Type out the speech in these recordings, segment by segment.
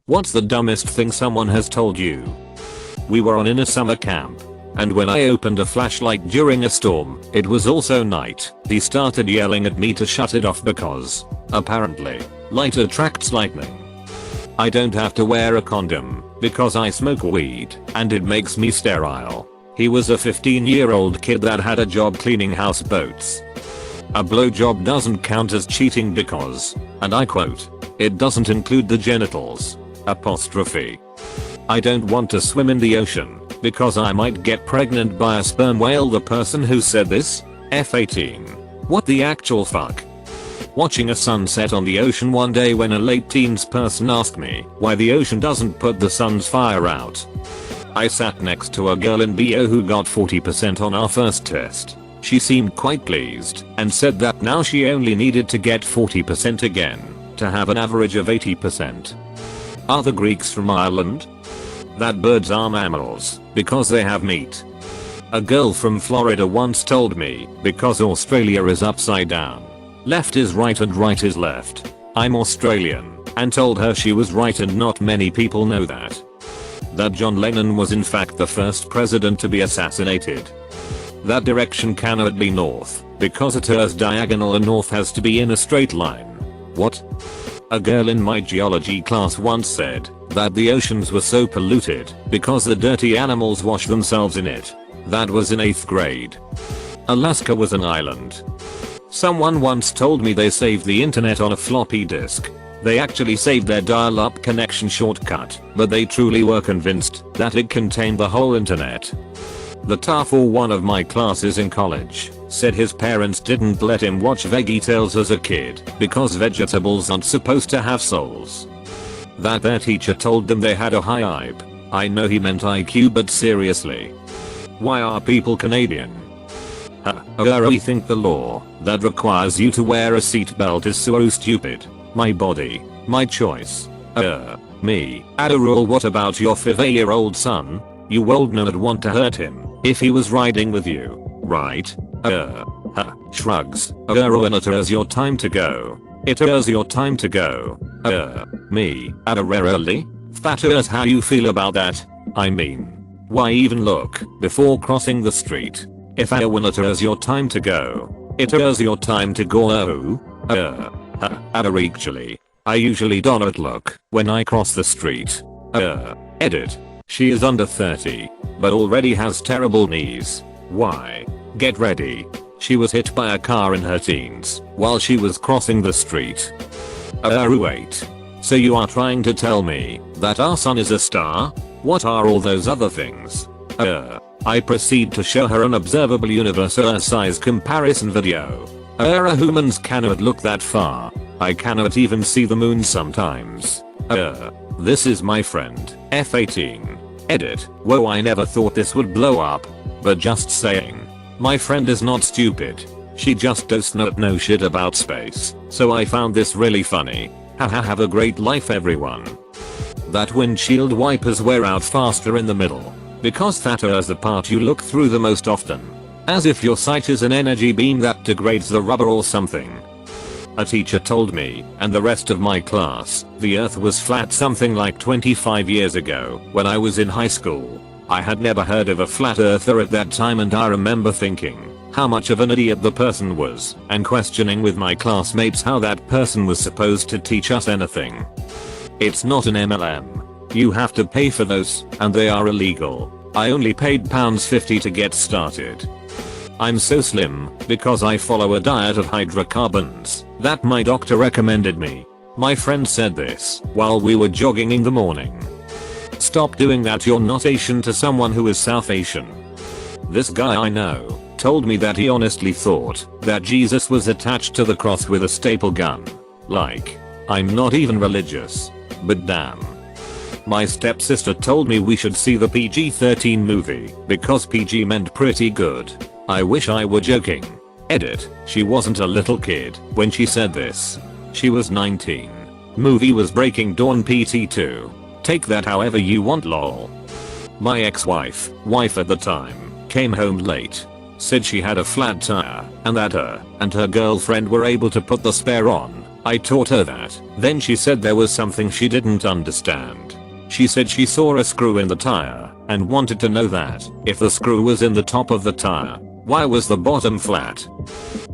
What's the dumbest thing someone has told you? We were in a summer camp, and when I opened a flashlight during a storm, it was also night, he started yelling at me to shut it off because, apparently, light attracts lightning. I don't have to wear a condom, because I smoke weed, and it makes me sterile. He was a 15-year-old kid that had a job cleaning houseboats. A blowjob doesn't count as cheating because, and I quote, it doesn't include the genitals. Apostrophe. I don't want to swim in the ocean, because I might get pregnant by a sperm whale. The person who said this? F18. What the actual fuck? Watching a sunset on the ocean one day when a late teens person asked me why the ocean doesn't put the sun's fire out. I sat next to a girl in BO who got 40% on our first test. She seemed quite pleased and said that now she only needed to get 40% again to have an average of 80%. Are the Greeks from Ireland? That birds are mammals because they have meat. A girl from Florida once told me because Australia is upside down. Left is right and right is left. I'm Australian, and told her she was right, and not many people know that. That John Lennon was in fact the first president to be assassinated. That direction cannot be north, because it turns diagonal and north has to be in a straight line. What? A girl in my geology class once said that the oceans were so polluted because the dirty animals wash themselves in it. That was in 8th grade. Alaska was an island. Someone once told me they saved the internet on a floppy disk. They actually saved their dial-up connection shortcut, but they truly were convinced that it contained the whole internet. The TAR for one of my classes in college said his parents didn't let him watch VeggieTales as a kid because vegetables aren't supposed to have souls. That their teacher told them they had a high IQ. I know he meant IQ, but seriously. Why are people Canadian? We think the law that requires you to wear a seatbelt is so stupid. My body, my choice. Me. Add a rule. What about your 5-year-old son? You old nerd want to hurt him if he was riding with you, right? Shrugs. When it is your time to go. It is your time to go. Me. Rarely? That is how you feel about that? I mean, why even look before crossing the street? If when it is your time to go, it is your time to go. Actually, I usually don't look when I cross the street. Edit. She is under 30, but already has terrible knees. Why? Get ready. She was hit by a car in her teens while she was crossing the street. Wait. So you are trying to tell me that our sun is a star? What are all those other things? I proceed to show her an observable universe size comparison video. Humans cannot look that far. I cannot even see the moon sometimes. This is my friend, F18. Edit. Whoa, I never thought this would blow up. But just saying. My friend is not stupid. She just does not know shit about space. So I found this really funny. Haha, have a great life everyone. That windshield wipers wear out faster in the middle. Because that is the part you look through the most often. As if your sight is an energy beam that degrades the rubber or something. A teacher told me, and the rest of my class, the earth was flat something like 25 years ago when I was in high school. I had never heard of a flat earther at that time, and I remember thinking how much of an idiot the person was and questioning with my classmates how that person was supposed to teach us anything. It's not an MLM. You have to pay for those, and they are illegal. I only paid £50 to get started. I'm so slim because I follow a diet of hydrocarbons that my doctor recommended me. My friend said this while we were jogging in the morning. Stop doing that, you're not Asian, to someone who is South Asian. This guy I know told me that he honestly thought that Jesus was attached to the cross with a staple gun. Like, I'm not even religious, but damn. My stepsister told me we should see the PG-13 movie because PG meant pretty good. I wish I were joking. Edit. She wasn't a little kid when she said this. She was 19. Movie was Breaking Dawn PT2. Take that however you want, lol. My ex-wife at the time, came home late. Said she had a flat tire and that her and her girlfriend were able to put the spare on. I taught her that. Then she said there was something she didn't understand. She said she saw a screw in the tire and wanted to know that if the screw was in the top of the tire, why was the bottom flat?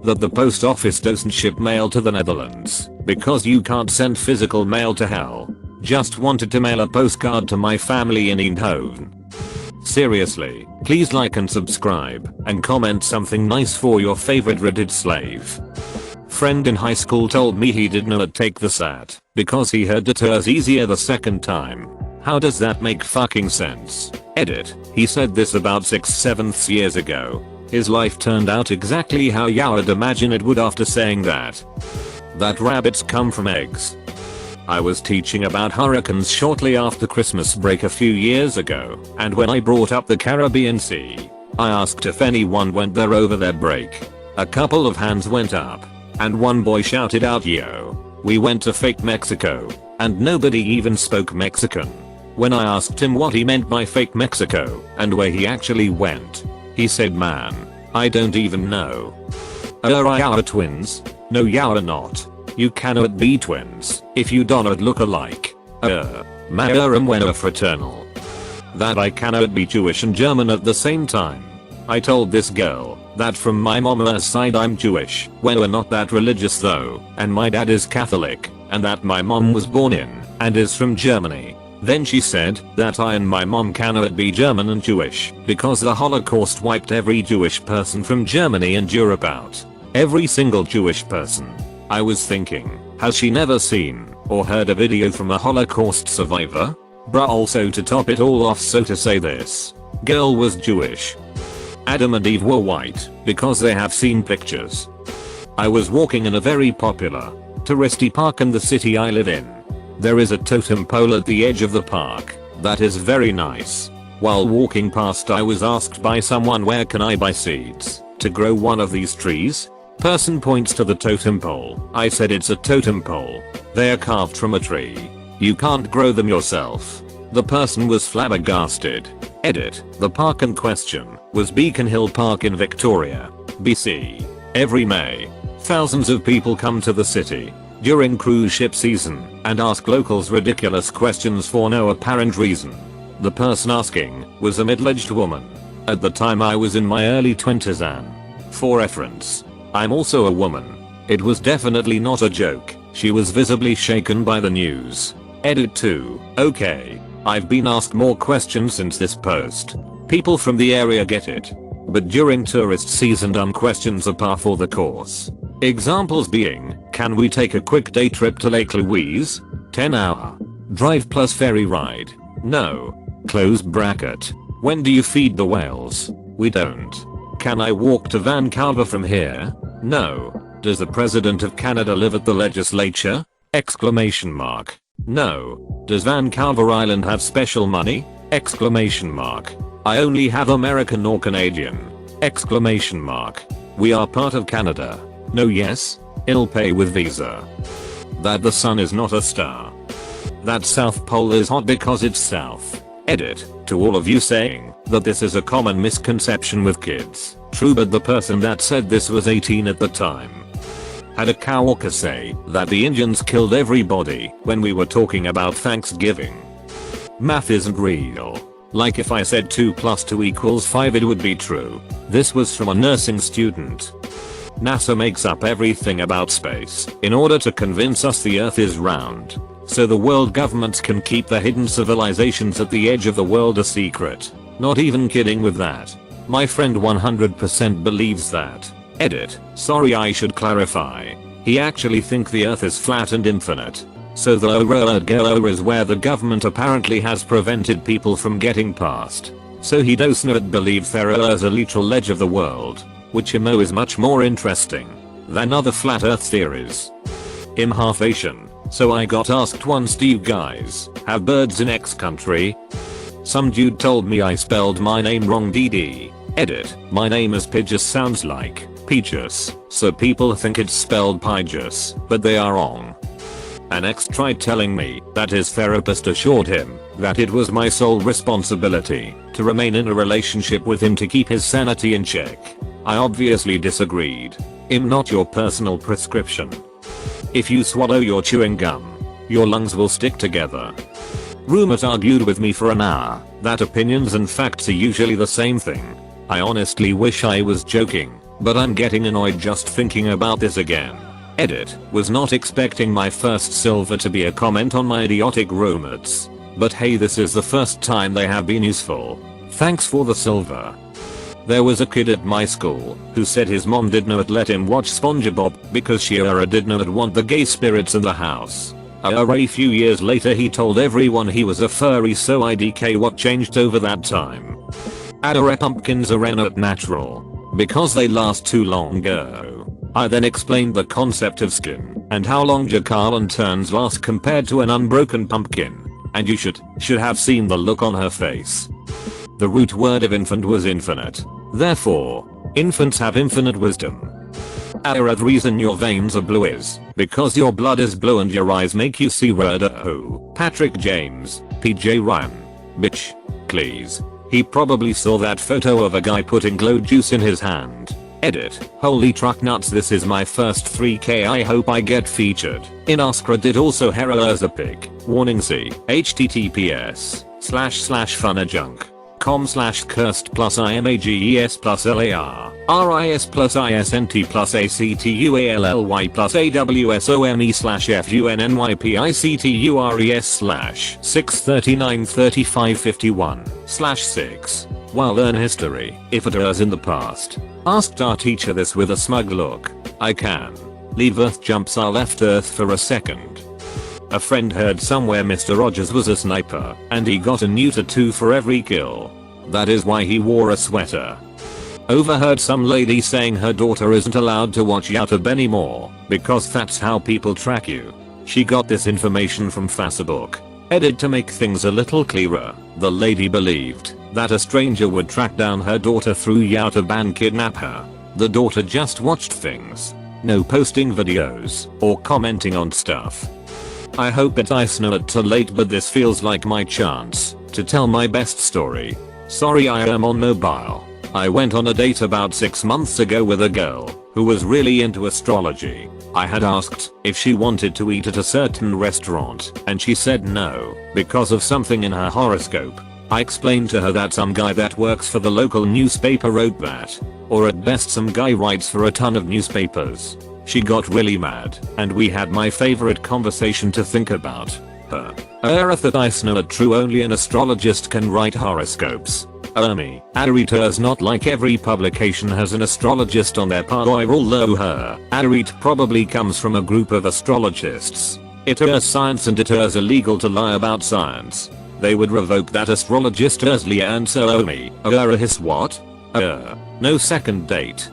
That the post office doesn't ship mail to the Netherlands because you can't send physical mail to hell. Just wanted to mail a postcard to my family in Eindhoven. Seriously, please like and subscribe and comment something nice for your favorite Reddit slave. Friend in high school told me he didn't take the SAT because he heard it was easier the second time. How does that make fucking sense? Edit. He said this about 6-7 years ago. His life turned out exactly how you would imagine it would after saying that. That rabbits come from eggs. I was teaching about hurricanes shortly after Christmas break a few years ago, and when I brought up the Caribbean Sea, I asked if anyone went there over their break. A couple of hands went up, and one boy shouted out, "Yo, we went to fake Mexico," and nobody even spoke Mexican. When I asked him what he meant by fake Mexico and where he actually went, he said, "Man, I don't even know." Are twins? No, you're not. You cannot be twins if you don't look alike. Man, we're fraternal. That I cannot be Jewish and German at the same time. I told this girl that from my mama's side I'm Jewish, when we're not that religious though, and my dad is Catholic, and that my mom was born in and is from Germany. Then she said that I and my mom cannot be German and Jewish because the Holocaust wiped every Jewish person from Germany and Europe out. Every single Jewish person. I was thinking, has she never seen or heard a video from a Holocaust survivor? Bruh, also to top it all off, so to say, this girl was Jewish. Adam and Eve were white because they have seen pictures. I was walking in a very popular touristy park in the city I live in. There is a totem pole at the edge of the park that is very nice. While walking past, I was asked by someone, where can I buy seeds to grow one of these trees? Person points to the totem pole. I said, it's a totem pole. They are carved from a tree. You can't grow them yourself. The person was flabbergasted. Edit. The park in question was Beacon Hill Park in Victoria, BC. Every May, thousands of people come to the city during cruise ship season and ask locals ridiculous questions for no apparent reason. The person asking was a middle-aged woman. At the time I was in my early 20s and, for reference, I'm also a woman. It was definitely not a joke. She was visibly shaken by the news. Edit 2. Okay, I've been asked more questions since this post. People from the area get it. But during tourist season, dumb questions are par for the course. Examples being, can we take a quick day trip to Lake Louise? 10-hour drive plus ferry ride. No. Close bracket. When do you feed the whales? We don't. Can I walk to Vancouver from here? No. Does the President of Canada live at the legislature? Exclamation mark. No. Does Vancouver Island have special money? Exclamation mark. I only have American or Canadian. Exclamation mark. We are part of Canada. No. Yes. I'll pay with Visa. That the sun is not a star. That South Pole is hot because it's south. Edit. To all of you saying that this is a common misconception with kids. True, but the person that said this was 18 at the time. Had a coworker say that the Indians killed everybody when we were talking about Thanksgiving. Math isn't real. Like if I said 2 + 2 = 5, it would be true. This was from a nursing student. NASA makes up everything about space in order to convince us the Earth is round, so the world governments can keep the hidden civilizations at the edge of the world a secret. Not even kidding with that. My friend 100% believes that. Edit. Sorry, I should clarify. He actually think the Earth is flat and infinite. So the Oura is where the government apparently has prevented people from getting past. So he does not believe there is a literal edge of the world, which is much more interesting than other flat Earth theories. I'm half Asian, so I got asked once, do you guys have birds in X country? Some dude told me I spelled my name wrong. DD. Edit. My name is Pidgeous sounds like Peaches, so people think it's spelled Pidgeous, but they are wrong. An ex tried telling me that his therapist assured him that it was my sole responsibility to remain in a relationship with him to keep his sanity in check. I obviously disagreed. I'm not your personal prescription. If you swallow your chewing gum, your lungs will stick together. Rumors argued with me for an hour that opinions and facts are usually the same thing. I honestly wish I was joking, but I'm getting annoyed just thinking about this again. Edit. Was not expecting my first silver to be a comment on my idiotic rumors. But hey, this is the first time they have been useful. Thanks for the silver. There was a kid at my school who said his mom did not let him watch SpongeBob because she did not want the gay spirits in the house. A few years later he told everyone he was a furry, so IDK what changed over that time. Pumpkins are not natural because they last too long ago. I then explained the concept of skin and how long Jackal and turns last compared to an unbroken pumpkin, and you should have seen the look on her face. The root word of infant was infinite. Therefore, infants have infinite wisdom. The reason your veins are blue is because your blood is blue and your eyes make you see red. Oh, Patrick James, PJ Ryan. Bitch. Please. He probably saw that photo of a guy putting glow juice in his hand. Edit. Holy truck nuts, this is my first 3k, I hope I get featured in AskReddit. Also Hera as a pig. Warning, see https://funajunk.com/cursed plus images plus lar ris plus isnt plus actually plus awsfunnpicitures/6393551/6. While learn history, if it was in the past. Asked our teacher this with a smug look. I can leave Earth jumps. I left Earth for a second. A friend heard somewhere Mr. Rogers was a sniper and he got a new tattoo for every kill. That is why he wore a sweater. Overheard some lady saying her daughter isn't allowed to watch YouTube anymore because that's how people track you. She got this information from Facebook. Edit. To make things a little clearer, the lady believed that a stranger would track down her daughter through YouTube and kidnap her. The daughter just watched things. No posting videos or commenting on stuff. I hope it's not too late, but this feels like my chance to tell my best story. Sorry, I am on mobile. I went on a date about 6 months ago with a girl who was really into astrology. I had asked if she wanted to eat at a certain restaurant and she said no because of something in her horoscope. I explained to her that some guy that works for the local newspaper wrote that, or at best some guy writes for a ton of newspapers. She got really mad and we had my favorite conversation to think about her. That I know true, only an astrologist can write horoscopes. Arit is not like every publication has an astrologist on their payroll, although her Arit probably comes from a group of astrologists. It is science and it is illegal to lie about science. They would revoke that astrologist Leah and so his what? No second date.